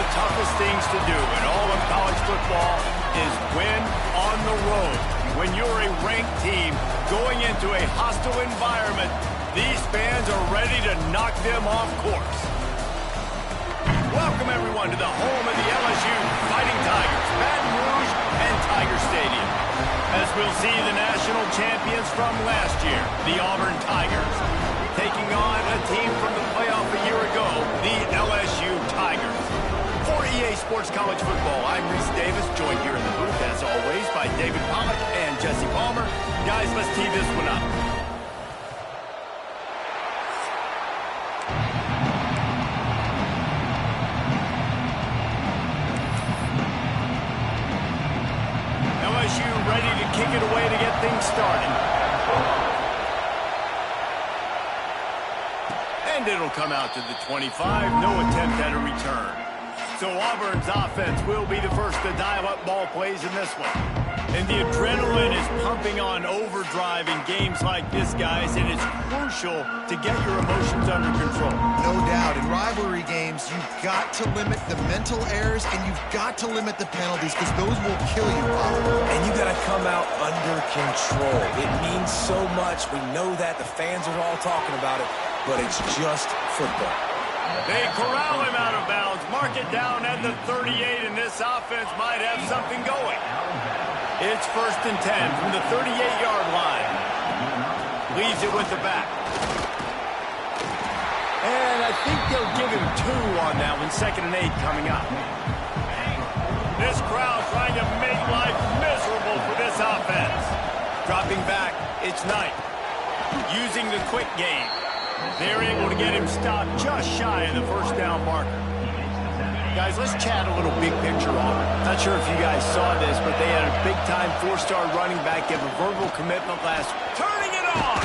the toughest things to do in all of college football is win on the road. When you're a ranked team going into a hostile environment, these fans are ready to knock them off course. Welcome, everyone, to the home of the LSU Fighting Tigers, Baton Rouge and Tiger Stadium. As we'll see the national champions from last year, the Auburn Tigers, taking on a team from the playoff a year ago, the LSU Tigers. For EA Sports College Football, I'm Reese Davis, joined here in the booth, as always, by David Pollack and Jesse Palmer. Guys, let's tee this one up. LSU ready to kick it away to get things started. And it'll come out to the 25. No attempt at a return. So Auburn's offense will be the first to dial up ball plays in this one. And the adrenaline is pumping on overdrive in games like this, guys, and it's crucial to get your emotions under control. No doubt. In rivalry games, you've got to limit the mental errors and you've got to limit the penalties because those will kill you, Bob. And you got to come out under control. It means so much. We know that. The fans are all talking about it, but it's just football. They corral him out of bounds. Mark it down at the 38, and this offense might have something going. It's 1st and 10 from the 38-yard line. Leaves it with the back. And I think they'll give him 2 on that one. 2nd and 8 coming up. This crowd trying to make life miserable for this offense. Dropping back, it's Knight. Using the quick game. They're able to get him stopped just shy of the first down marker. Guys, let's chat a little big picture on it. Not sure if you guys saw this, but they had a big-time 4-star running back give a verbal commitment last week. Turning it on!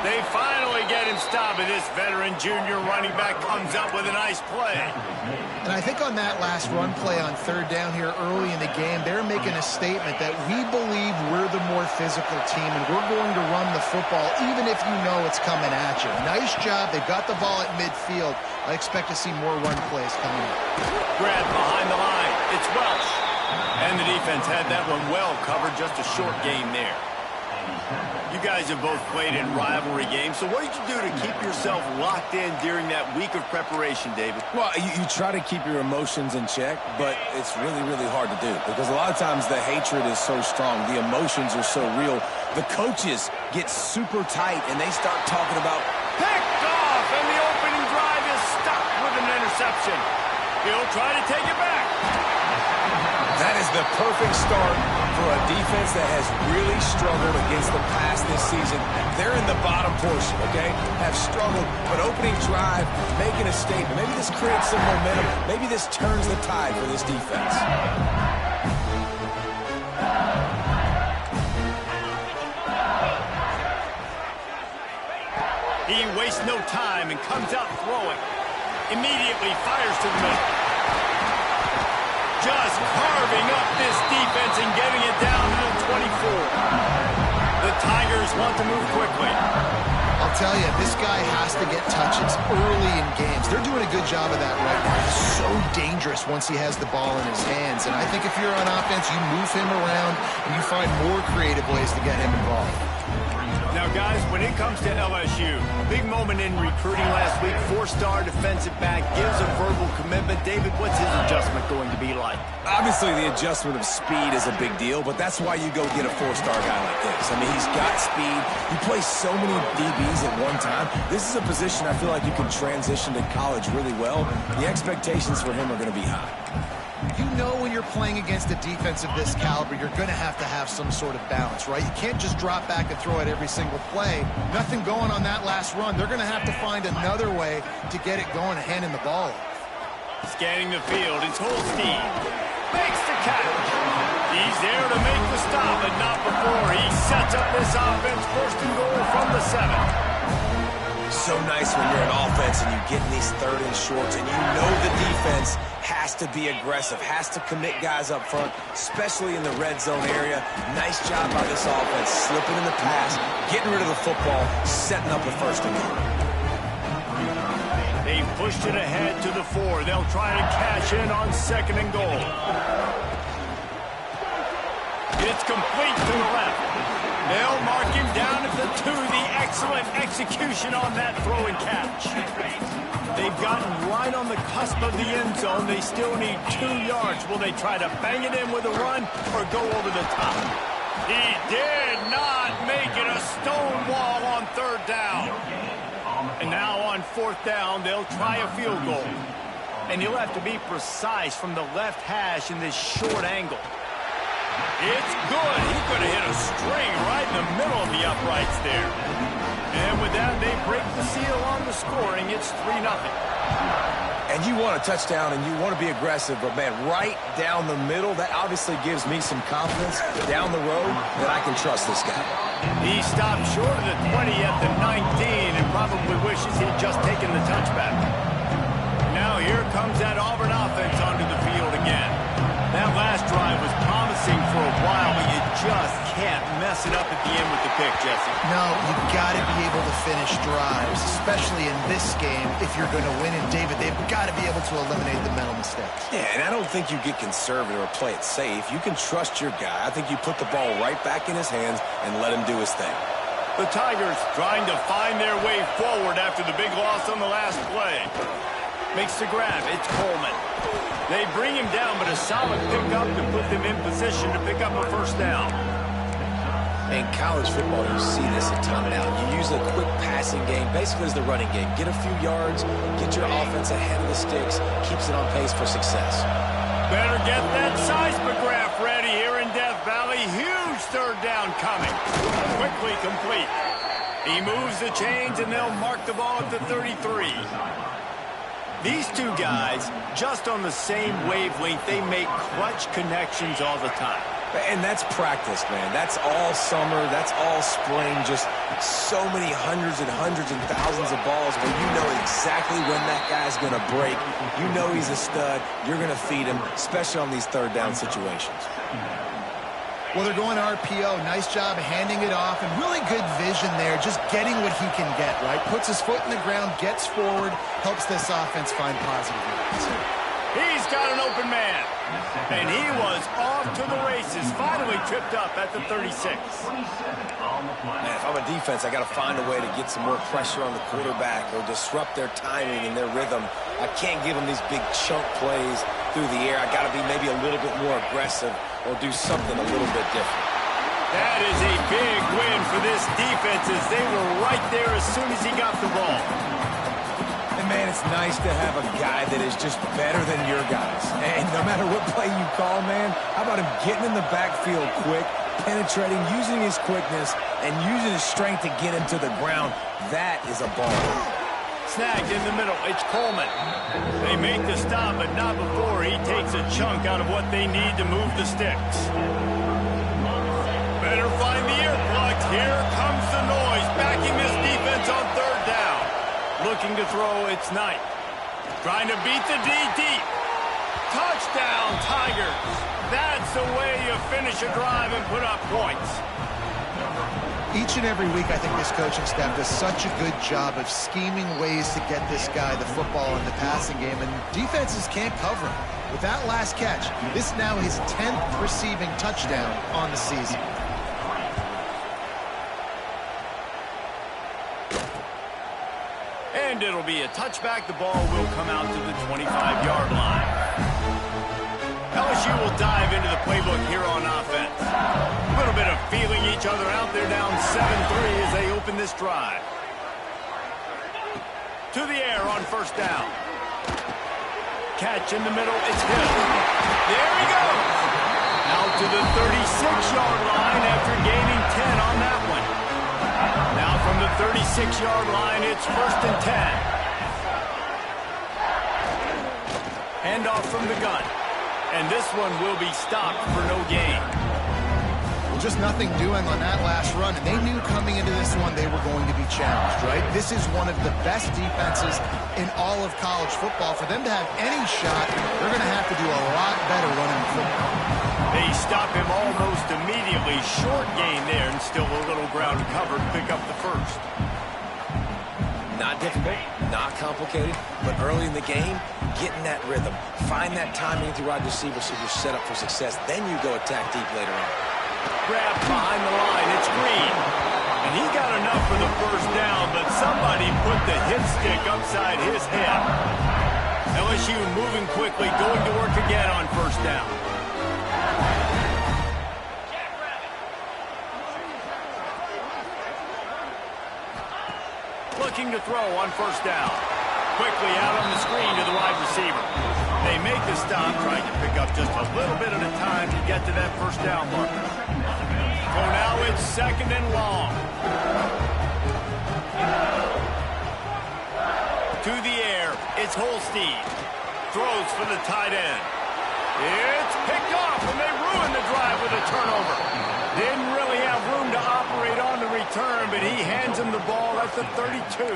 They finally get him stopped, and this veteran junior running back comes up with a nice play. And I think on that last run play on 3rd down here early in the game, they're making a statement that we believe we're the more physical team and we're going to run the football even if you know it's coming at you. Nice job. They've got the ball at midfield. I expect to see more run plays coming up. Grab behind the line. It's Welch. And the defense had that one well covered. Just a short gain there. You guys have both played in rivalry games, so what did you do to keep yourself locked in during that week of preparation, David? Well, you try to keep your emotions in check, but it's really, really hard to do because a lot of times the hatred is so strong. The emotions are so real. The coaches get super tight, and they start talking about picked off, and the opening drive is stopped with an interception. He'll try to take it back. That is the perfect start for a defense that has really struggled against the pass this season. They're in the bottom portion, okay? Have struggled, but opening drive, making a statement. Maybe this creates some momentum. Maybe this turns the tide for this defense. He wastes no time and comes out throwing. Immediately fires to the middle. Just carving up this defense and getting it down to the 24. The Tigers want to move quickly. I'll tell you, this guy has to get touches early in games. They're doing a good job of that right now. He's so dangerous once he has the ball in his hands. And I think if you're on offense, you move him around and you find more creative ways to get him involved. Now, guys, when it comes to LSU, big moment in recruiting last week. 4-star defensive back gives a verbal commitment. David, what's his adjustment going to be like? Obviously, the adjustment of speed is a big deal, but that's why you go get a 4-star guy like this. I mean, he's got speed. He plays so many DBs at one time. This is a position I feel like you can transition to college really well. The expectations for him are going to be high. You know when you're playing against a defense of this caliber, you're going to have some sort of balance, right? You can't just drop back and throw it every single play. Nothing going on that last run. They're going to have to find another way to get it going and handing the ball off. Scanning the field, it's Holstein. Makes the catch. He's there to make the stop, but not before he sets up this offense. 1st and goal from the 7. So nice when you're an offense and you get in these 3rd and shorts and you know the defense has to be aggressive, has to commit guys up front, especially in the red zone area. Nice job by this offense, slipping in the pass, getting rid of the football, setting up the 1st and goal. They've pushed it ahead to the 4. They'll try to cash in on 2nd and goal. It's complete to the left. They'll mark him down at the 2. The excellent execution on that throw and catch. They've gotten right on the cusp of the end zone. They still need 2 yards. Will they try to bang it in with a run or go over the top? He did not make it a stone wall on 3rd down. And now on 4th down, they'll try a field goal. And he'll have to be precise from the left hash in this short angle. It's good. He could have hit a string right in the middle of the uprights there. And with that, they break the seal on the scoring. It's 3-0. And you want a touchdown and you want to be aggressive, but, man, right down the middle, that obviously gives me some confidence down the road that I can trust this guy. He stopped short of the 20 at the 19 and probably wishes he'd just taken the touchback. Now here comes that Auburn offense onto the field again. That last drive was promising for a while, but you just can't mess it up at the end with the pick, Jesse. No, you've got to be able to finish drives, especially in this game if you're going to win. And, David, they've got to be able to eliminate the mental mistakes. Yeah, and I don't think you get conservative or play it safe. You can trust your guy. I think you put the ball right back in his hands and let him do his thing. The Tigers trying to find their way forward after the big loss on the last play. Makes the grab. It's Coleman. They bring him down, but a solid pickup to put them in position to pick up a 1st down. In college football, you see this a ton now. You use a quick passing game, basically as the running game. Get a few yards, get your offense ahead of the sticks, keeps it on pace for success. Better get that seismograph ready here in Death Valley. Huge 3rd down coming. Quickly complete. He moves the chains, and they'll mark the ball at the 33. These 2 guys, just on the same wavelength, they make clutch connections all the time. And that's practice, man. That's all summer. That's all spring. Just so many hundreds and thousands of balls where you know exactly when that guy's going to break. You know he's a stud. You're going to feed him, especially on these 3rd down situations. Well, they're going RPO. Nice job handing it off, and really good vision there, just getting what he can get, right? Puts his foot in the ground, gets forward, helps this offense find positive yards. He's got an open man, and he was off to the races, finally tripped up at the 36. Man, if I'm a defense, I got to find a way to get some more pressure on the quarterback or disrupt their timing and their rhythm. I can't give them these big chunk plays through the air. I got to be maybe a little bit more aggressive or do something a little bit different. That is a big win for this defense as they were right there as soon as he got the ball. And, man, it's nice to have a guy that is just better than your guys. And no matter what play you call, man, how about him getting in the backfield quick, penetrating, using his quickness, and using his strength to get him to the ground? That is a ball. Snagged in the middle. It's Coleman. They make the stop, but not before he takes a chunk out of what they need to move the sticks. Better find the earplugs. Here comes the noise, backing this defense on 3rd down. Looking to throw, it's Knight. Trying to beat the D deep. Touchdown, Tigers. That's the way you finish a drive and put up points. Each and every week, I think this coaching staff does such a good job of scheming ways to get this guy the football in the passing game, and defenses can't cover him. With that last catch, this is now his 10th receiving touchdown on the season. And it'll be a touchback. The ball will come out to the 25-yard line. LSU will dive into the playbook here on offense. A little bit of feeling each other out. They're down 7-3 as they open this drive. To the air on 1st down. Catch in the middle. It's Hill. There he goes. Out to the 36-yard line after gaining 10 on that one. Now from the 36-yard line, it's 1st and 10. Handoff from the gun. And this one will be stopped for no gain. Just nothing doing on that last run, and they knew coming into this one they were going to be challenged, right? This is one of the best defenses in all of college football. For them to have any shot, they're going to have to do a lot better running the football. They stop him almost immediately. Short gain there, and still a little ground covered. Pick up the 1st. Not difficult, not complicated, but early in the game, getting that rhythm. Find that timing through wide receiver so you're set up for success. Then you go attack deep later on. Grabbed behind the line. It's Green. And he got enough for the first down, but somebody put the hit stick upside his head. LSU moving quickly, going to work again on first down. Looking to throw on first down. Quickly out on the screen to the wide receiver. They make the stop, trying to pick up just a little bit at a time to get to that first down marker. So now it's second and long. To the air, it's Holstein. Throws for the tight end. It's picked off, and they ruin the drive with a turnover. Didn't really have room to operate on the return, but he hands him the ball at the 32.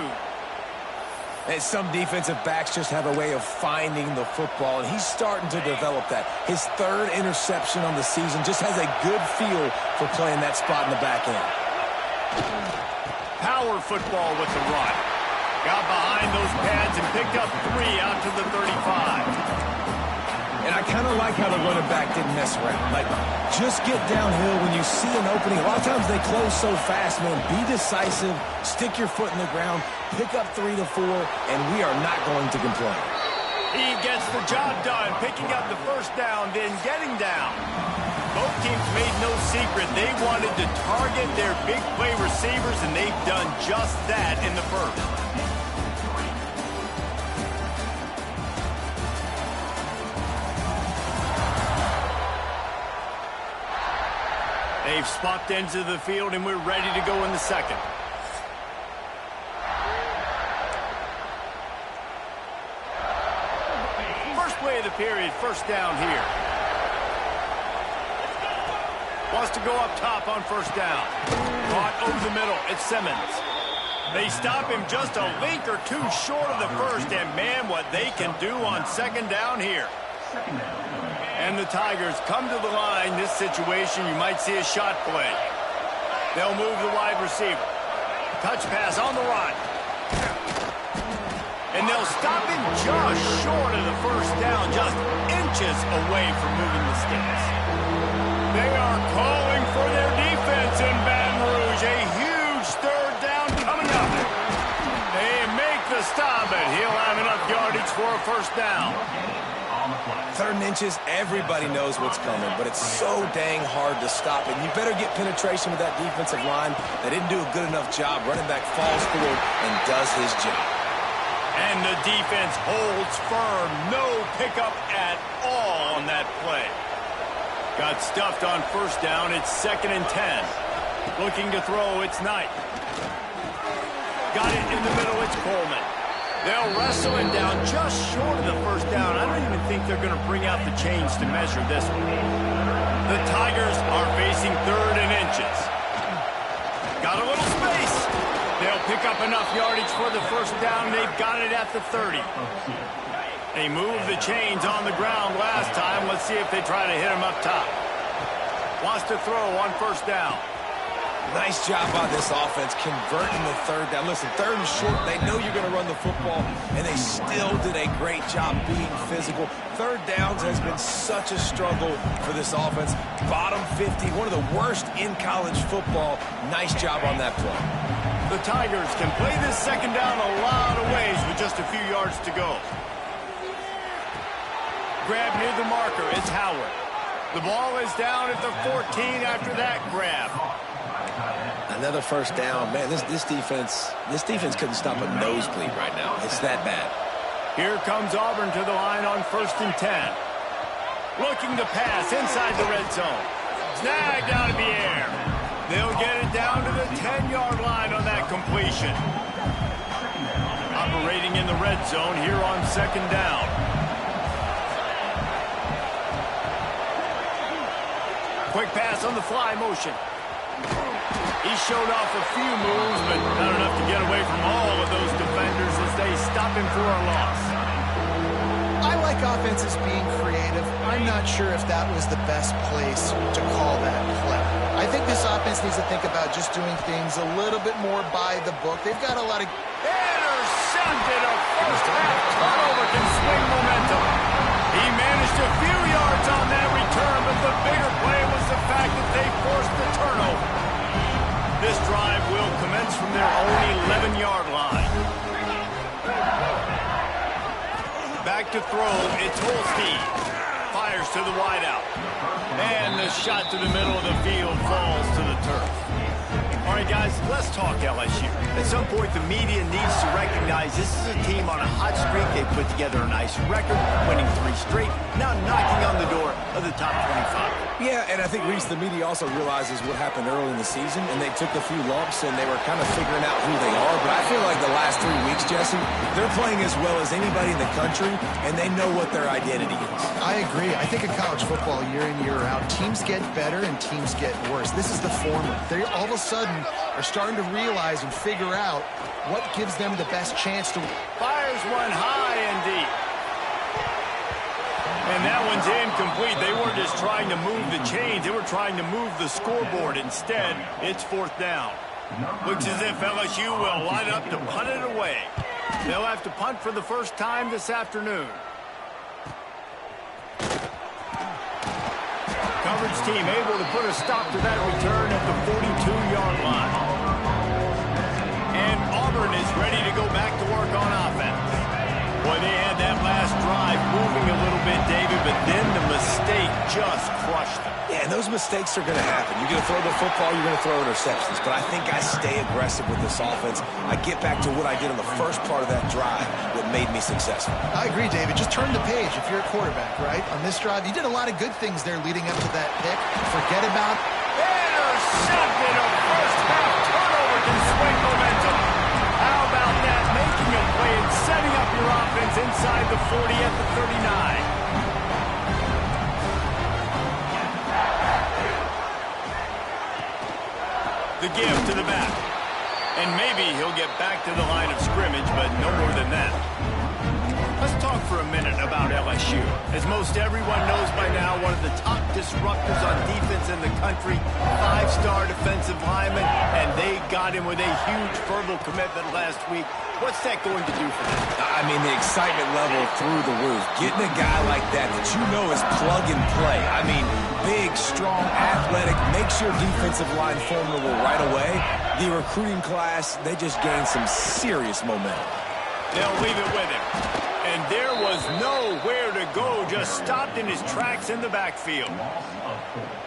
And some defensive backs just have a way of finding the football, and he's starting to develop that. His third interception on the season, just has a good feel for playing that spot in the back end. Power football with the run. Got behind those pads and picked up 3 out to the 35. And I kind of like how the running back didn't mess around. Like, just get downhill when you see an opening. A lot of times they close so fast, man. Be decisive, stick your foot in the ground, pick up 3 to 4, and we are not going to complain. He gets the job done, picking up the first down, then getting down. Both teams made no secret. They wanted to target their big play receivers, and they've done just that in the first. They've swapped ends of the field, and we're ready to go in the second. First play of the period, first down here. Wants to go up top on first down. Caught over the middle. It's Simmons. They stop him just a link or two short of the first, and man, what they can do on second down here. And the Tigers come to the line. This situation, you might see a shot play. They'll move the wide receiver. Touch pass on the run. And they'll stop him just short of the first down, just inches away from moving the sticks. They are calling for their defense in Baton Rouge. A huge third down coming up. They make the stop, and he'll have enough yardage for a first down. Third and inches, everybody knows what's coming, but it's so dang hard to stop it. You better get penetration with that defensive line. They didn't do a good enough job. Running back falls forward and does his job. And the defense holds firm. No pickup at all on that play. Got stuffed on first down. It's second and 10. Looking to throw, it's Knight. Got it in the middle, it's Coleman. They'll wrestle him down just short of the first down. I don't even think they're going to bring out the chains to measure this one. The Tigers are facing third and inches. Got a little space. They'll pick up enough yardage for the first down. They've got it at the 30. They moved the chains on the ground last time. Let's see if they try to hit him up top. Wants to throw on first down. Nice job by this offense converting the third down. Listen, third and short, they know you're going to run the football, and they still did a great job being physical. Third downs has been such a struggle for this offense. Bottom 50, one of the worst in college football. Nice job on that play. The Tigers can play this second down a lot of ways with just a few yards to go. Grab near the marker, it's Howard. The ball is down at the 14 after that grab. Another first down. Man, this defense couldn't stop a nosebleed right now. It's that bad. Here comes Auburn to the line on first and 10. Looking to pass inside the red zone. Snagged out of the air. They'll get it down to the 10-yard line on that completion. Operating in the red zone here on second down. Quick pass on the fly motion. He showed off a few moves, but not enough to get away from all of those defenders as they stop him for a loss. I like offenses being creative. I'm not sure if that was the best place to call that play. I think this offense needs to think about just doing things a little bit more by the book. They've got a lot of... shafted. A first-half turnover can swing momentum. He managed a few yards on that return, but the bigger play was the fact that they forced the turnover. This drive will commence from their own 11-yard line. Back to throw, it's Holstein. Fires to the wideout. And the shot to the middle of the field falls to the turf. All right, guys, let's talk LSU. At some point, the media needs to recognize this is a team on a hot streak. They put together a nice record, winning 3 straight, now knocking on the door of the top 25. Yeah, and I think, Reese, the media also realizes what happened early in the season, and they took a few lumps, and they were kind of figuring out who they are. But I feel like the last 3 weeks, Jesse, they're playing as well as anybody in the country, and they know what their identity is. I agree. I think in college football, year in, year out, teams get better and teams get worse. This is the former. They all of a sudden are starting to realize and figure out what gives them the best chance to... Fires one high and deep. And that one's incomplete. They weren't just trying to move the chains. They were trying to move the scoreboard. Instead, it's 4th down. Looks as if LSU will line up to punt it away. They'll have to punt for the first time this afternoon. Coverage team able to put a stop to that return at the 42-yard line. And Auburn is ready to go back to work on offense. Boy, they had that last drive moving a little bit, David, but then the mistake just crushed them. Yeah, and those mistakes are going to happen. You're going to throw the football, you're going to throw interceptions. But I think I stay aggressive with this offense. I get back to what I did on the first part of that drive, what made me successful. I agree, David. Just turn the page if you're a quarterback, right? On this drive, you did a lot of good things there leading up to that pick. Forget about... Intercepted. A first-half turnover can swing momentum. How about that? Making a play and setting up your offense inside the 40 at the 39. The give to the back. And maybe he'll get back to the line of scrimmage, but no more than that. Let's talk for a minute about LSU. As most everyone knows by now, one of the top disruptors on defense in the country, 5-star defensive lineman, and they got him with a huge verbal commitment last week. What's that going to do for them? I mean, the excitement level through the roof. Getting a guy like that you know is plug and play. I mean, big, strong, athletic, makes your defensive line formidable right away. The recruiting class, they just gained some serious momentum. They'll leave it with him. And there was nowhere to go, just stopped in his tracks in the backfield.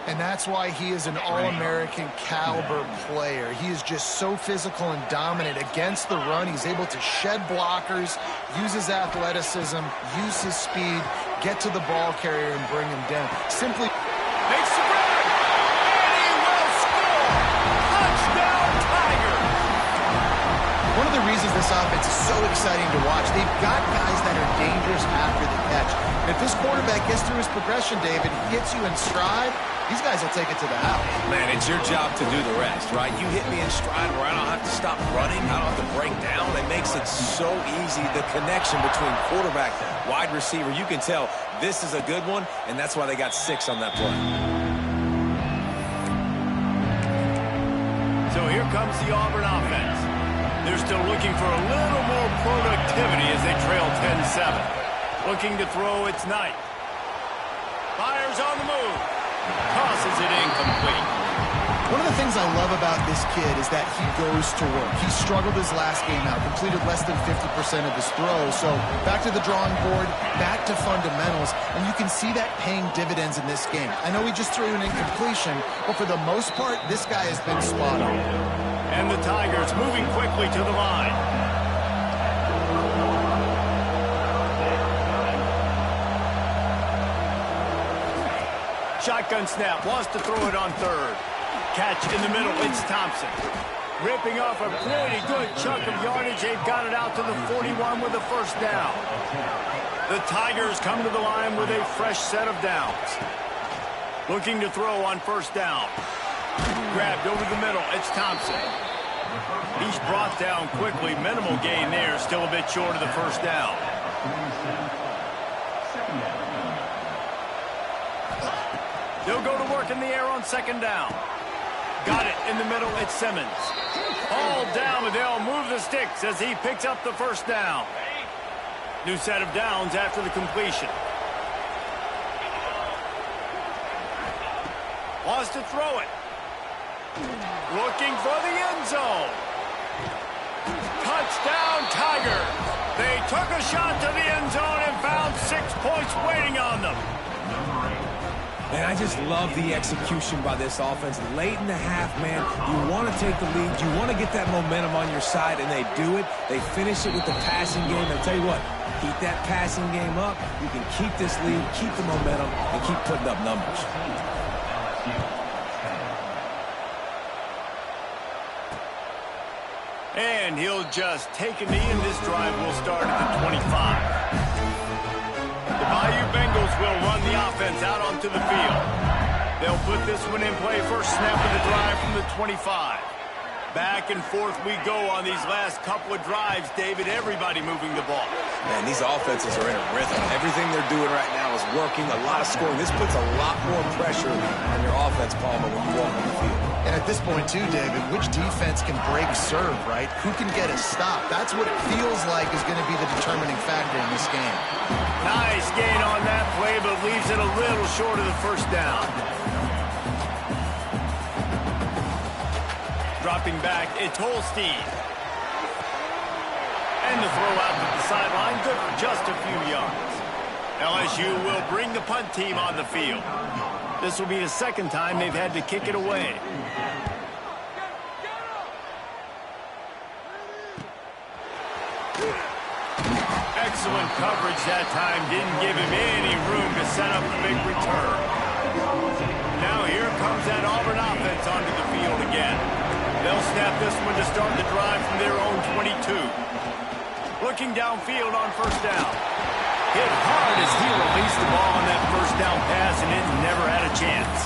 And that's why he is an all-American caliber player. He is just so physical and dominant against the run. He's able to shed blockers, use his athleticism, use his speed, get to the ball carrier and bring him down. Simply makes the grab, and he will score. Touchdown, Tiger. One of the reasons this offense is so exciting to watch, they've got guys that are dangerous after the catch. And if this quarterback gets through his progression, David, hits you in stride, these guys will take it to the house. Man, it's your job to do the rest, right? You hit me in stride where I don't have to stop running, I don't have to break down. It makes it so easy, the connection between quarterback, wide receiver. You can tell this is a good one, and that's why they got 6 on that play. So here comes the Auburn offense. They're still looking for a little more productivity as they trail 10-7. Looking to throw, it's Knight. Fires on the move. Tosses it incomplete. One of the things I love about this kid is that he goes to work. He struggled his last game out, completed less than 50% of his throws. So back to the drawing board, back to fundamentals, and you can see that paying dividends in this game. I know he just threw an incompletion, but for the most part, this guy has been spot on. And the Tigers moving quickly to the line. Shotgun snap, wants to throw it on third. Catch in the middle, it's Thompson. Ripping off a pretty good chunk of yardage. They've got it out to the 41 with a first down. The Tigers come to the line with a fresh set of downs. Looking to throw on first down. Grabbed over the middle, it's Thompson. He's brought down quickly. Minimal gain there, still a bit short of the first down. They'll go to work in the air on second down. Got it in the middle. It's Simmons. All down, but they'll move the sticks as he picks up the first down. New set of downs after the completion. Wants to throw it. Looking for the end zone. Touchdown, Tigers. They took a shot to the end zone and found 6 points waiting on them. And I just love the execution by this offense. Late in the half, man, you want to take the lead. You want to get that momentum on your side, and they do it. They finish it with the passing game. I'll tell you what, keep that passing game up. You can keep this lead, keep the momentum, and keep putting up numbers. And he'll just take a knee, and this drive will start at the 25. The Bayou Bengals will run the offense out onto the field. They'll put this one in play. First snap of the drive from the 25. Back and forth we go on these last couple of drives, David. Everybody moving the ball. Man, these offenses are in a rhythm. Everything they're doing right now is working. A lot of scoring. This puts a lot more pressure on your offense, Palmer, when you walk on the field. And at this point, too, David, which defense can break serve, right? Who can get a stop? That's what it feels like is going to be the determining factor in this game. Nice gain on that play, but leaves it a little short of the first down. Dropping back, it's Holstein. And the throw out to the sideline, good for just a few yards. LSU will bring the punt team on the field. This will be the second time they've had to kick it away. Excellent coverage that time. Didn't give him any room to set up the big return. Now here comes that Auburn offense onto the field again. They'll snap this one to start the drive from their own 22. Looking downfield on first down. Hit hard as he released the ball on that first down pass, and it never had a chance.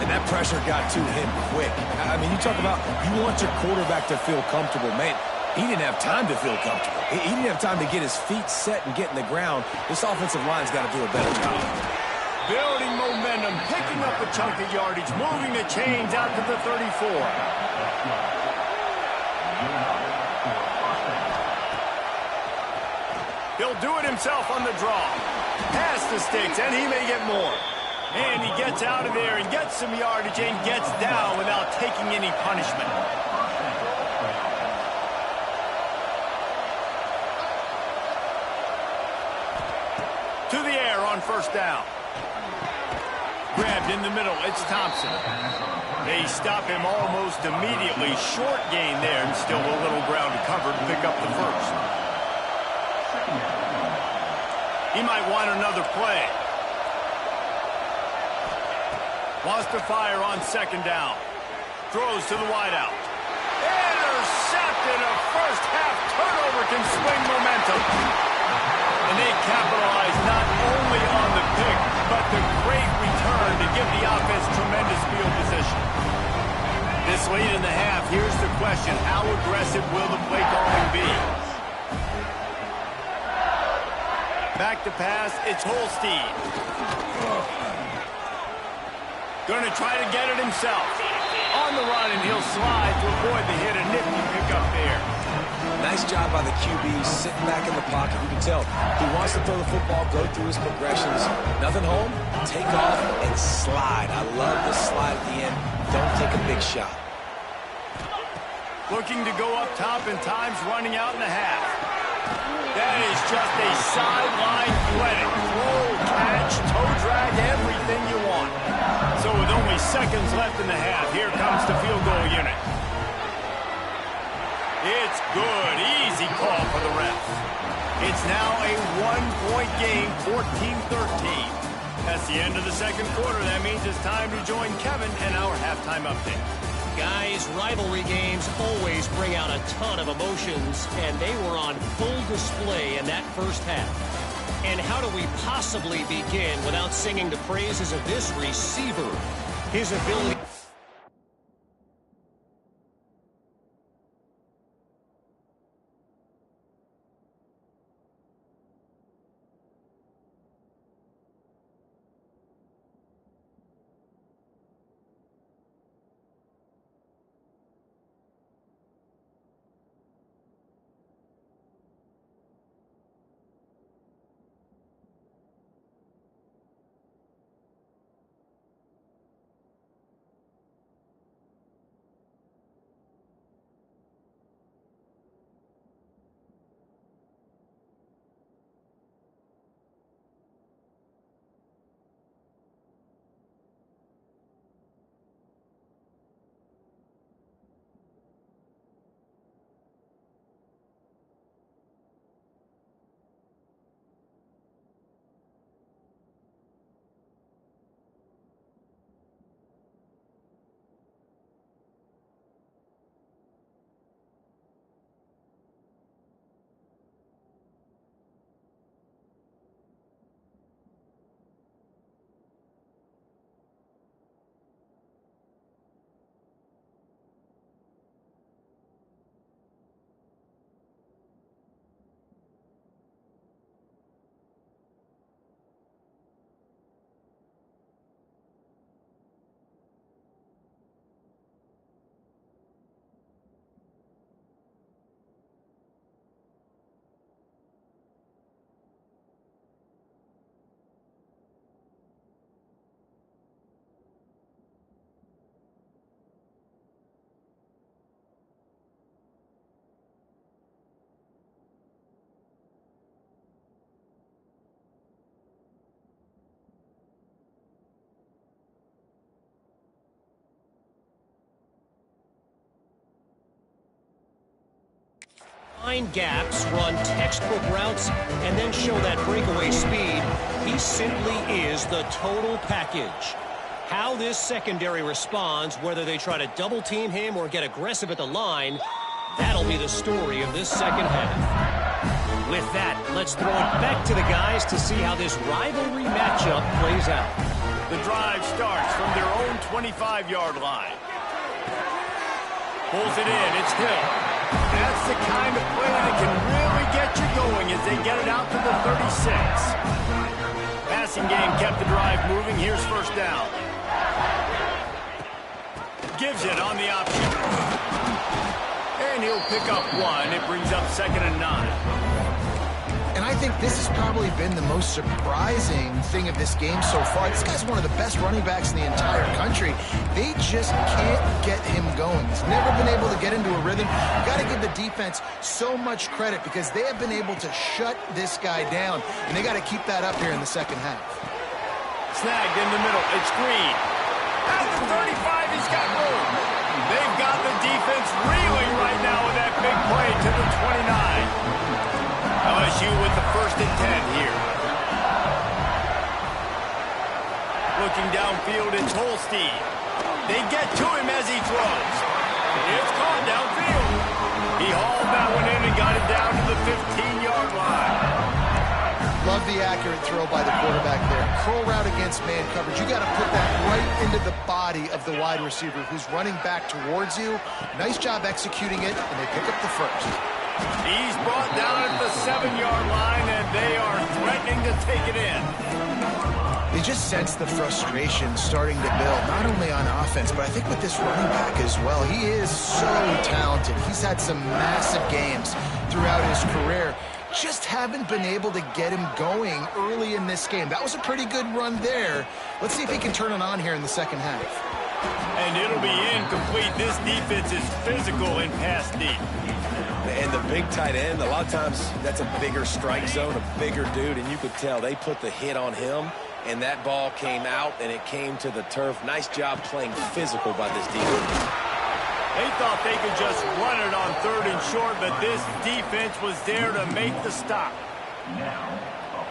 And that pressure got to him quick. I mean, you talk about you want your quarterback to feel comfortable. Man, he didn't have time to feel comfortable. He didn't have time to get his feet set and get in the ground. This offensive line's got to do a better job. Building momentum, picking up a chunk of yardage, moving the chains out to the 34. He'll do it himself on the draw. Past the sticks, and he may get more. And he gets out of there and gets some yardage and gets down without taking any punishment. To the air on first down. Grabbed in the middle, it's Thompson. They stop him almost immediately. Short gain there, and still a little ground to cover to pick up the first. He might want another play. Wants to fire on second down. Throws to the wideout. Intercepted. A first half turnover can swing momentum. And they capitalize not only on the pick, but the great return to give the offense tremendous field position. This late in the half, here's the question. How aggressive will the play calling be? Back to pass, it's Holstein. Going to try to get it himself. On the run, and he'll slide to avoid the hit. A nifty pickup there. Nice job by the QB, sitting back in the pocket. You can tell he wants to throw the football, go through his progressions. Nothing home, take off, and slide. I love the slide at the end. Don't take a big shot. Looking to go up top, and time's running out in the half. That is just a sideline threaded. Throw, catch, toe drag, everything you want. So with only seconds left in the half, here comes the field goal unit. It's good. Easy call for the refs. It's now a one-point game, 14-13. That's the end of the second quarter. That means it's time to join Kevin and our halftime update. Guys, rivalry games always bring out a ton of emotions, and they were on full display in that first half. And how do we possibly begin without singing the praises of this receiver? His ability... find gaps, run textbook routes, and then show that breakaway speed. He simply is the total package. How this secondary responds, whether they try to double-team him or get aggressive at the line, that'll be the story of this second half. With that, let's throw it back to the guys to see how this rivalry matchup plays out. The drive starts from their own 25-yard line. Pulls it in. It's Hill. That's the kind of play that can really get you going as they get it out to the 36. Passing game kept the drive moving. Here's first down. Gives it on the option. And he'll pick up one. It brings up 2nd and 9. And I think this has probably been the most surprising thing of this game so far. This guy's one of the best running backs in the entire country. They just can't get him going. He's never been able to get into a rhythm. You've got to give the defense so much credit because they have been able to shut this guy down. And they got to keep that up here in the second half. Snagged in the middle. It's Green. At the 35, he's got room. They've got the defense reeling right now with that big play to the 29. LSU with the 1st and 10 here. Looking downfield, it's Holstein. They get to him as he throws. It's caught downfield. He hauled that one in and got it down to the 15-yard line. Love the accurate throw by the quarterback there. Curl route against man coverage. You got to put that right into the body of the wide receiver who's running back towards you. Nice job executing it, and they pick up the first. He's brought down at the 7-yard line, and they are threatening to take it in. You just sense the frustration starting to build, not only on offense, but I think with this running back as well. He is so talented. He's had some massive games throughout his career. Just haven't been able to get him going early in this game. That was a pretty good run there. Let's see if he can turn it on here in the second half. And it'll be incomplete. This defense is physical in pass deep. And the big tight end, a lot of times that's a bigger strike zone, a bigger dude, and you could tell they put the hit on him, and that ball came out, and it came to the turf. Nice job playing physical by this defense. They thought they could just run it on 3rd and short, but this defense was there to make the stop.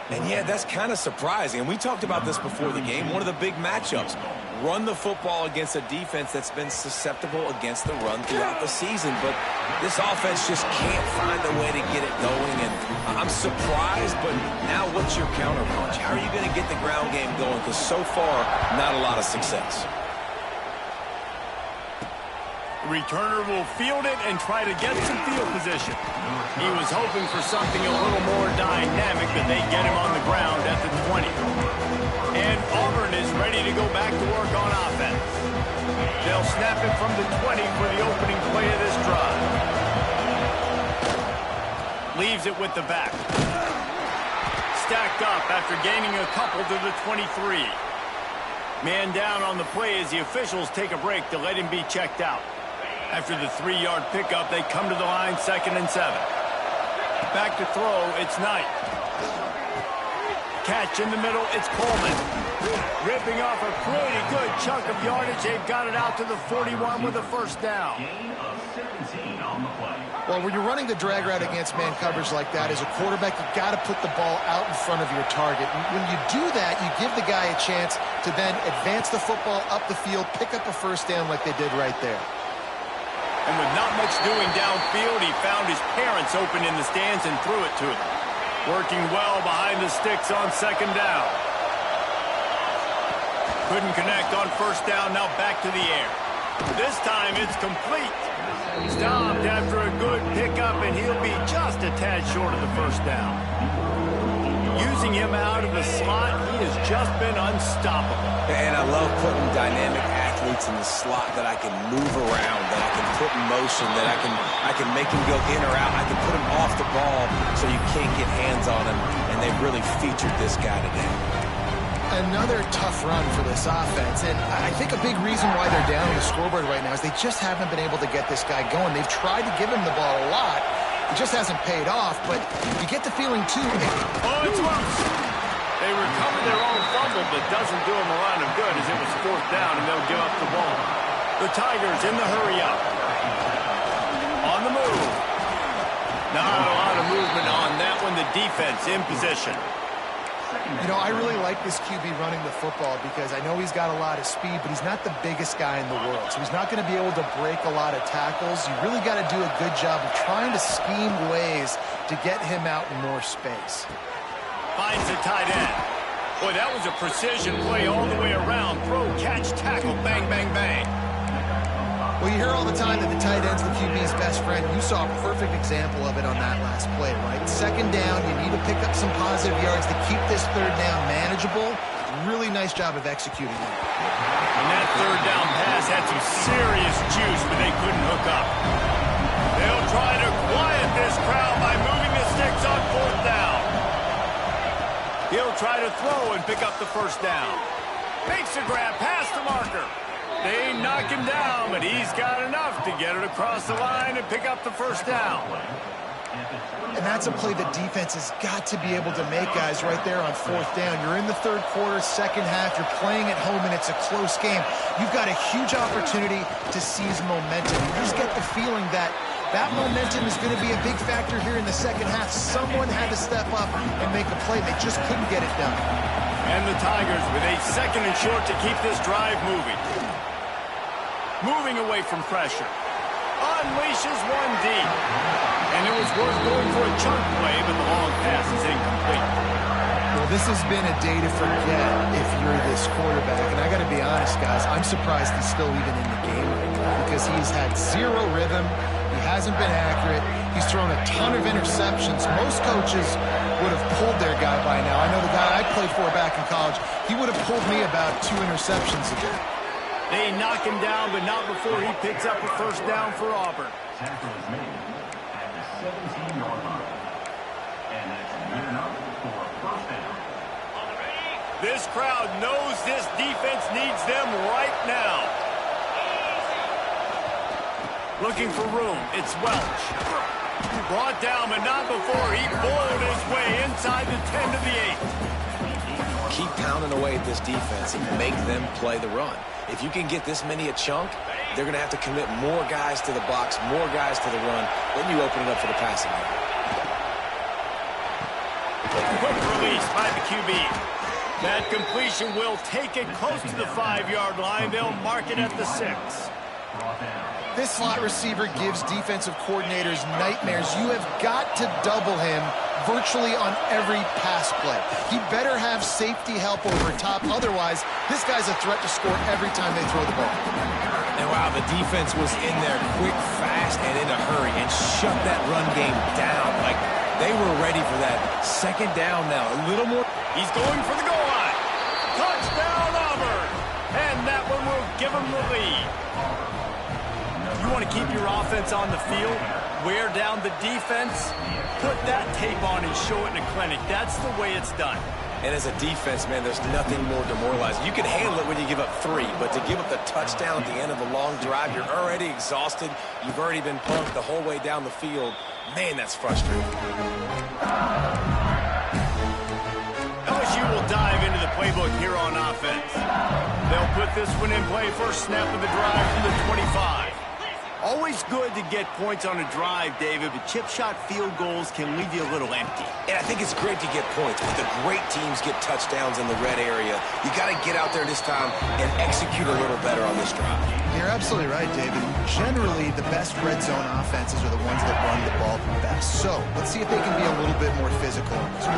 And, yeah, that's kind of surprising. And we talked about this before the game. One of the big matchups. Run the football against a defense that's been susceptible against the run throughout the season. But this offense just can't find a way to get it going. And I'm surprised, but now what's your counterpunch? How are you going to get the ground game going? Because so far, not a lot of success. Returner will field it and try to get some field position. He was hoping for something a little more dynamic, but they get him on the ground at the 20. And Auburn is ready to go back to work on offense. They'll snap it from the 20 for the opening play of this drive. Leaves it with the back. Stacked up after gaining a couple to the 23. Man down on the play as the officials take a break to let him be checked out. After the 3-yard pickup, they come to the line, 2nd and 7. Back to throw, it's Knight. Catch in the middle, it's Coleman. Ripping off a pretty good chunk of yardage. They've got it out to the 41 with a first down. Well, when you're running the drag route against man coverage like that, as a quarterback, you've got to put the ball out in front of your target. And when you do that, you give the guy a chance to then advance the football up the field, pick up a first down like they did right there. And with not much doing downfield, he found his parents open in the stands and threw it to them. Working well behind the sticks on 2nd down. Couldn't connect on first down, now back to the air. This time it's complete. Stopped after a good pickup, and he'll be just a tad short of the first down. Using him out of the slot, he has just been unstoppable. And I love putting dynamic athletes in the slot that I can move around, that I can put in motion, that I can make him go in or out. I can put him off the ball so you can't get hands on him, and they've really featured this guy today. Another tough run for this offense, and I think a big reason why they're down on the scoreboard right now is they just haven't been able to get this guy going. They've tried to give him the ball a lot. It just hasn't paid off, but you get the feeling, too. Oh, it's loose. They recover their own fumble, but doesn't do them a lot of good as it was 4th down, and they'll give up the ball. The Tigers in the hurry-up. On the move. Not a lot of movement on that one. The defense in position. You know, I really like this QB running the football because I know he's got a lot of speed, but he's not the biggest guy in the world. So he's not going to be able to break a lot of tackles. You really got to do a good job of trying to scheme ways to get him out in more space. Finds the tight end. Boy, that was a precision play all the way around. Throw, catch, tackle, bang, bang, bang. Well, you hear all the time that the tight end's the QB's best friend. You saw a perfect example of it on that last play, right? Second down, you need to pick up some positive yards to keep this third down manageable. Really nice job of executing it. And that third down pass had some serious juice, but they couldn't hook up. They'll try to quiet this crowd by moving the sticks on fourth down. He'll try to throw and pick up the first down. Makes a grab past the marker. They knock him down, but he's got enough to get it across the line and pick up the first down. And that's a play the defense has got to be able to make, guys, right there on fourth down. You're in the third quarter, second half. You're playing at home, and it's a close game. You've got a huge opportunity to seize momentum. You just get the feeling that that momentum is going to be a big factor here in the second half. Someone had to step up and make a play. They just couldn't get it done. And the Tigers with a second and short to keep this drive moving. Moving away from pressure. Unleashes one deep. And it was worth going for a chunk play, but the long pass is incomplete. Well, this has been a day to forget if you're this quarterback. And I got to be honest, guys, I'm surprised he's still even in the game right now because he's had zero rhythm. He hasn't been accurate. He's thrown a ton of interceptions. Most coaches would have pulled their guy by now. I know the guy I played for back in college, he would have pulled me about 2 interceptions a game. They knock him down, but not before he picks up a first down for Auburn. This crowd knows this defense needs them right now. Looking for room. It's Welch. Brought down, but not before he bowled his way inside the 10 to the 8. Keep pounding away at this defense and make them play the run. If you can get this many a chunk, they're going to have to commit more guys to the box, more guys to the run, then you open it up for the passing game. Quick release by the QB. That completion will take it close to the 5-yard line. They'll mark it at the 6. This slot receiver gives defensive coordinators nightmares. You have got to double him virtually on every pass play. He better have safety help over top. Otherwise, this guy's a threat to score every time they throw the ball. And wow, the defense was in there quick, fast, and in a hurry and shut that run game down. Like they were ready for that. Second down now, a little more. He's going for the goal line. Touchdown, Auburn. And that one will give him the lead. You want to keep your offense on the field, wear down the defense, put that tape on and show it in a clinic. That's the way it's done. And as a defense, man, there's nothing more demoralizing. You can handle it when you give up 3, but to give up the touchdown at the end of the long drive, you're already exhausted. You've already been punked the whole way down the field. Man, that's frustrating. LSU will dive into the playbook here on offense. They'll put this one in play first snap of the drive from the 25. Always good to get points on a drive, David, but chip shot field goals can leave you a little empty. And I think it's great to get points, but the great teams get touchdowns in the red area. You got to get out there this time and execute a little better on this drive. You're absolutely right, David. Generally, the best red zone offenses are the ones that run the ball the best. So, let's see if they can be a little bit more physical in this one.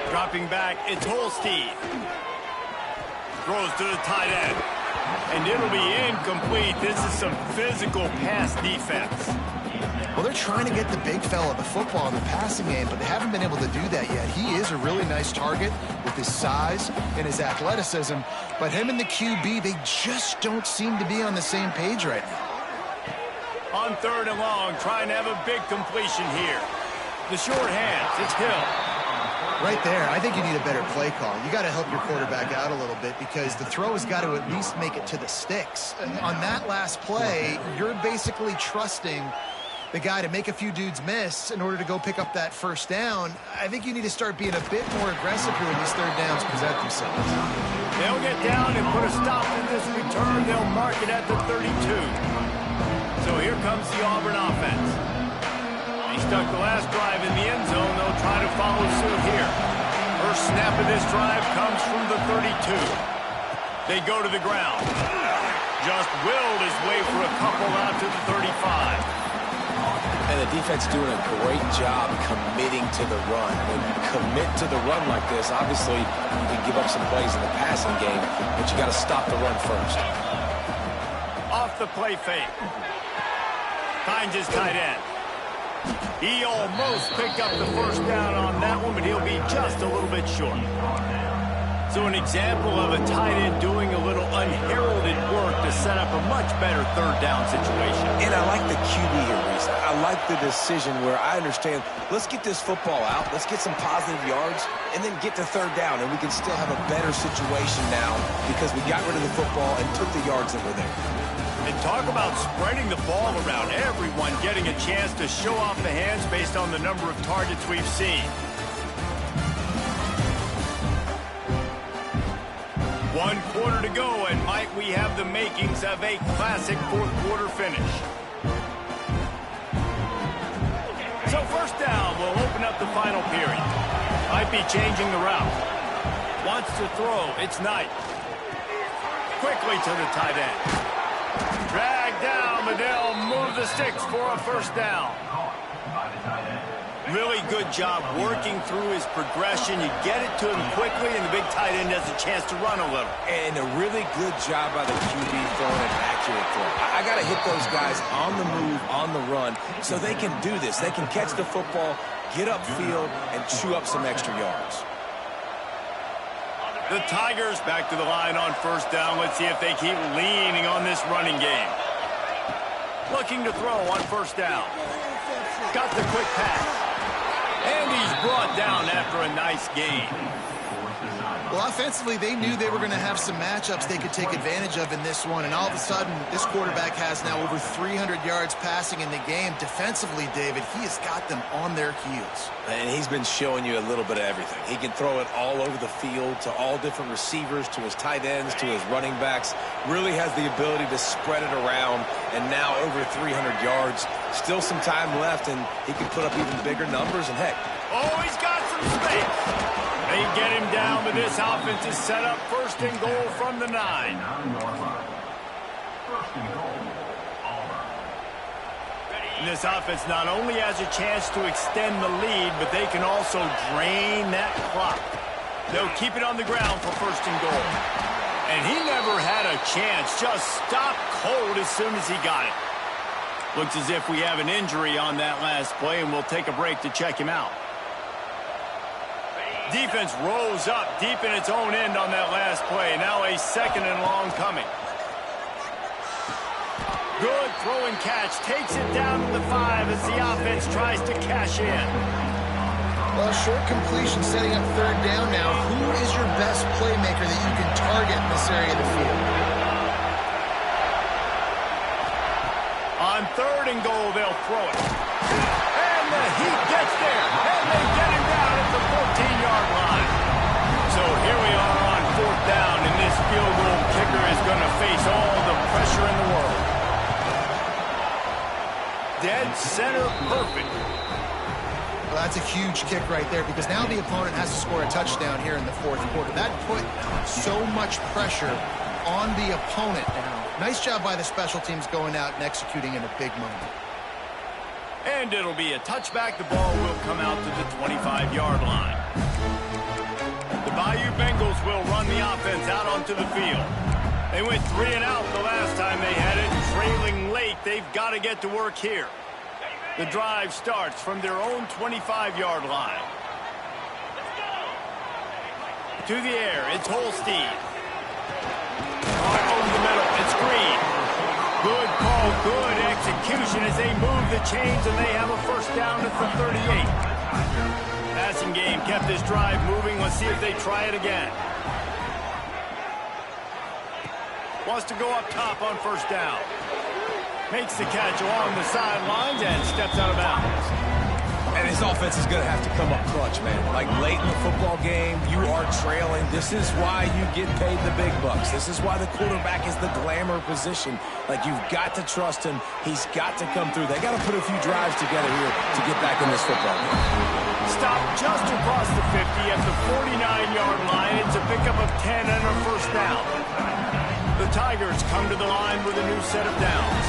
Dropping back, it's Holstein. Throws to the tight end. And it'll be incomplete. This is some physical pass defense. Well, they're trying to get the big fella the football in the passing game, but they haven't been able to do that yet. He is a really nice target with his size and his athleticism, but him and the QB, they just don't seem to be on the same page right now. On 3rd and long, trying to have a big completion here. The short hands, it's Hill. Right there, I think you need a better play call. You got to help your quarterback out a little bit because the throw has got to at least make it to the sticks. On that last play, you're basically trusting the guy to make a few dudes miss in order to go pick up that first down. I think you need to start being a bit more aggressive here when these third downs present themselves. They'll get down and put a stop to this return. They'll mark it at the 32. So here comes the Auburn offense. They stuck the last drive in the end zone. They'll try to follow suit here. First snap of this drive comes from the 32. They go to the ground. Just willed his way for a couple out to the 35. And the defense doing a great job committing to the run. When you commit to the run like this, obviously you can give up some plays in the passing game, but you got to stop the run first. Off the play fake. Finds his tight end. He almost picked up the first down on that one, but he'll be just a little bit short. So an example of a tight end doing a little unheralded work to set up a much better third down situation. And I like the QB here, Reese. I like the decision where I understand, let's get this football out, let's get some positive yards, and then get to third down, and we can still have a better situation now because we got rid of the football and took the yards that were there. And talk about spreading the ball around, everyone getting a chance to show off the hands based on the number of targets we've seen. 1 quarter to go, and might we have the makings of a classic fourth quarter finish. So first down will open up the final period. Might be changing the route. Wants to throw. It's Knight. Quickly to the tight end. Dragged down, but they'll move the sticks for a first down. Really good job working through his progression. You get it to him quickly, and the big tight end has a chance to run a little. And a really good job by the QB throwing an accurate throw. I got to hit those guys on the move, on the run, so they can do this. They can catch the football, get upfield, and chew up some extra yards. The Tigers back to the line on first down. Let's see if they keep leaning on this running game. Looking to throw on first down. Got the quick pass. And he's brought down after a nice gain. Well, offensively, they knew they were going to have some matchups they could take advantage of in this one. And all of a sudden, this quarterback has now over 300 yards passing in the game. Defensively, David, he has got them on their heels. And he's been showing you a little bit of everything. He can throw it all over the field to all different receivers, to his tight ends, to his running backs. Really has the ability to spread it around. And now over 300 yards. Still some time left, and he can put up even bigger numbers. And, heck. Oh, he's got some space. They get him down, but this offense is set up first and goal from the 9. And this offense not only has a chance to extend the lead, but they can also drain that clock. They'll keep it on the ground for first and goal. And he never had a chance, just stopped cold as soon as he got it. Looks as if we have an injury on that last play, and we'll take a break to check him out. Defense rose up deep in its own end on that last play. Now a second and long coming. Good throw and catch. Takes it down to the 5 as the offense tries to cash in. Well, short completion setting up third down now. Who is your best playmaker that you can target in this area of the field? On third and goal, they'll throw it. And the heat gets there. And they get him down at the 14-yard line. So here we are on fourth down, and this field goal kicker is going to face all the pressure in the world. Dead center perfect. Well, that's a huge kick right there because now the opponent has to score a touchdown here in the fourth quarter. That put so much pressure on the opponent now. Nice job by the special teams going out and executing in a big moment. And it'll be a touchback. The ball will come out to the 25-yard line. The Bayou Bengals will run the offense out onto the field. They went 3 and out the last time they had it. Trailing late, they've got to get to work here. The drive starts from their own 25-yard line. To the air, it's Holstein. Over the middle, it's Green. Good call, good execution as they move the chains, and they have a first down at the 38. Passing game kept this drive moving. Let's see if they try it again. Wants to go up top on first down. Makes the catch along the sidelines and steps out of bounds. And And his offense is going to have to come up clutch, man. Like late in the football game, you are trailing. This is why you get paid the big bucks. This is why the quarterback is the glamour position. Like, you've got to trust him. He's got to come through. They got to put a few drives together here to get back in this football game. Stop just across the 50 at the 49-yard line. It's a pickup of 10 and a first down. The Tigers come to the line with a new set of downs.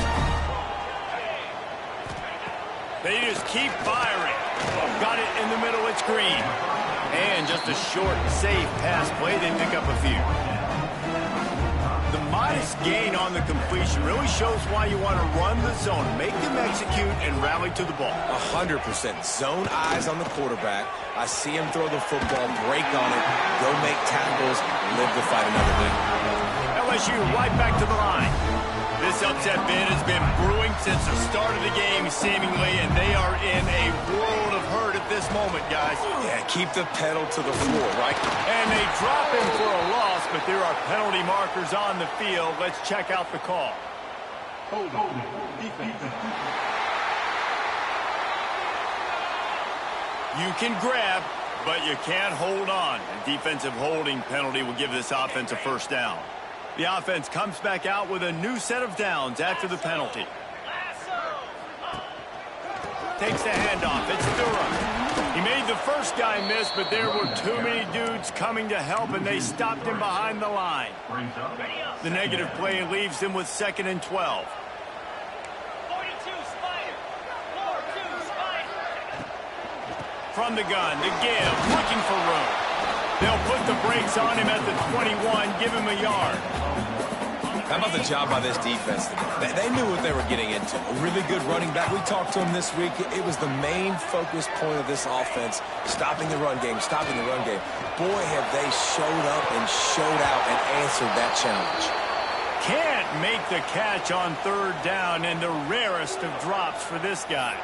They just keep firing. Got it in the middle. It's Green. And just a short, safe pass play. They pick up a few. The modest gain on the completion really shows why you want to run the zone. Make them execute and rally to the ball. 100%. Zone eyes on the quarterback. I see him throw the football, break on it, go make tackles, live to fight another day. LSU right back to the line. This upset bid has been brewing since the start of the game, seemingly, and they are in a world of hurt at this moment, guys. Yeah, keep the pedal to the floor, right? And they drop him for a loss, but there are penalty markers on the field. Let's check out the call. Hold on. Defense. You can grab, but you can't hold on. A defensive holding penalty will give this offense a first down. The offense comes back out with a new set of downs after the penalty. Takes the handoff. It's Durham. He made the first guy miss, but there were too many dudes coming to help, and they stopped him behind the line. The negative play leaves him with 2nd and 12. 42 Spider. 4-2 Spider. From the gun to give, looking for room. They'll put the brakes on him at the 21, give him a yard. How about the job by this defense? They knew what they were getting into. A really good running back. We talked to him this week. It was the main focus point of this offense, stopping the run game, stopping the run game. Boy, have they showed up and showed out and answered that challenge. Can't make the catch on 3rd down, and the rarest of drops for this guy.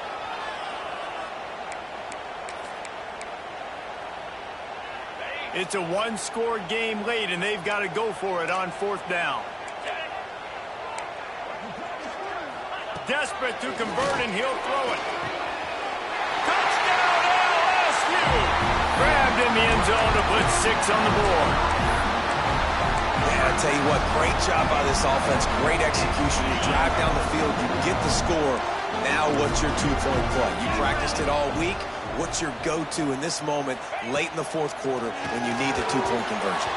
It's a one-score game late, and they've got to go for it on 4th down. Desperate to convert, and he'll throw it. Touchdown, LSU! Grabbed in the end zone to put 6 on the board. Yeah, I tell you what, great job by this offense. Great execution. You drive down the field, you get the score. Now what's your two-point play? You practiced it all week. What's your go-to in this moment late in the 4th quarter when you need the two-point conversion?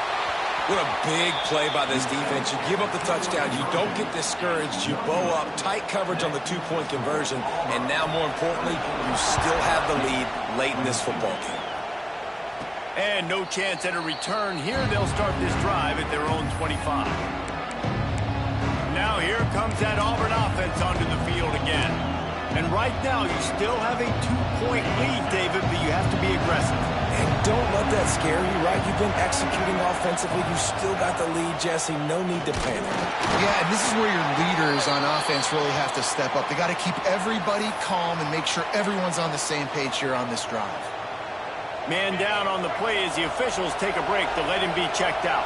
What a big play by this defense. You give up the touchdown. You don't get discouraged. You bow up. Tight coverage on the two-point conversion. And now, more importantly, you still have the lead late in this football game. And no chance at a return here. They'll start this drive at their own 25. Now here comes that Auburn offense onto the field again. And right now, you still have a 2-point lead, David, but you have to be aggressive. And don't let that scare you, right? You've been executing offensively. You still got the lead, Jesse. No need to panic. Yeah, and this is where your leaders on offense really have to step up. They got to keep everybody calm and make sure everyone's on the same page here on this drive. Man down on the play as the officials take a break to let him be checked out.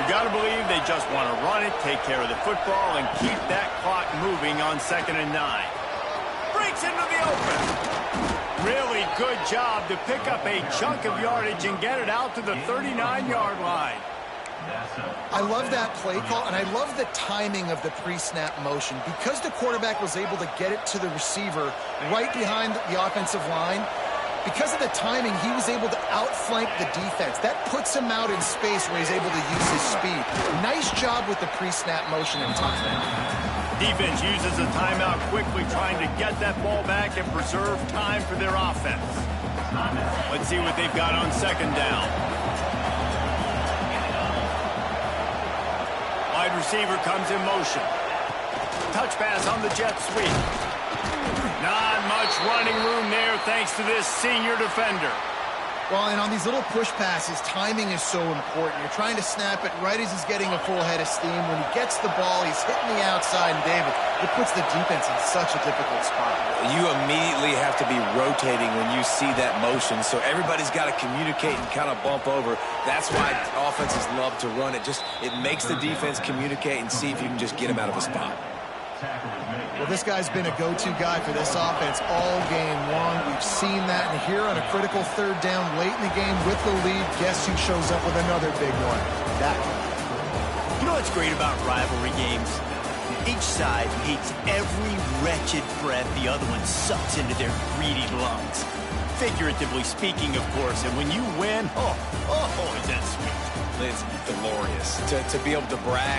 You got to believe they just want to run it, take care of the football, and keep that clock moving on 2nd and 9. Breaks into the open. Really good job to pick up a chunk of yardage and get it out to the 39-yard line. I love that play call, and I love the timing of the pre-snap motion. Because the quarterback was able to get it to the receiver right behind the offensive line, because of the timing, he was able to outflank the defense. That puts him out in space where he's able to use his speed. Nice job with the pre-snap motion and timing. Defense uses a timeout quickly, trying to get that ball back and preserve time for their offense. Let's see what they've got on 2nd down. Wide receiver comes in motion. Touch pass on the jet sweep. Not much running room there thanks to this senior defender. Well, and on these little push passes, timing is so important. You're trying to snap it right as he's getting a full head of steam. When he gets the ball, he's hitting the outside, and David, it puts the defense in such a difficult spot. You immediately have to be rotating when you see that motion, so everybody's got to communicate and kind of bump over. That's why offenses love to run it. It makes the defense communicate and see if you can just get him out of a spot. Well, this guy's been a go-to guy for this offense all game long. We've seen that, and here on a critical third down late in the game with the lead, guess who shows up with another big one? That one. You know what's great about rivalry games? Each side hates every wretched breath the other one sucks into their greedy lungs. Figuratively speaking, of course, and when you win, oh, is that sweet. It's glorious to be able to brag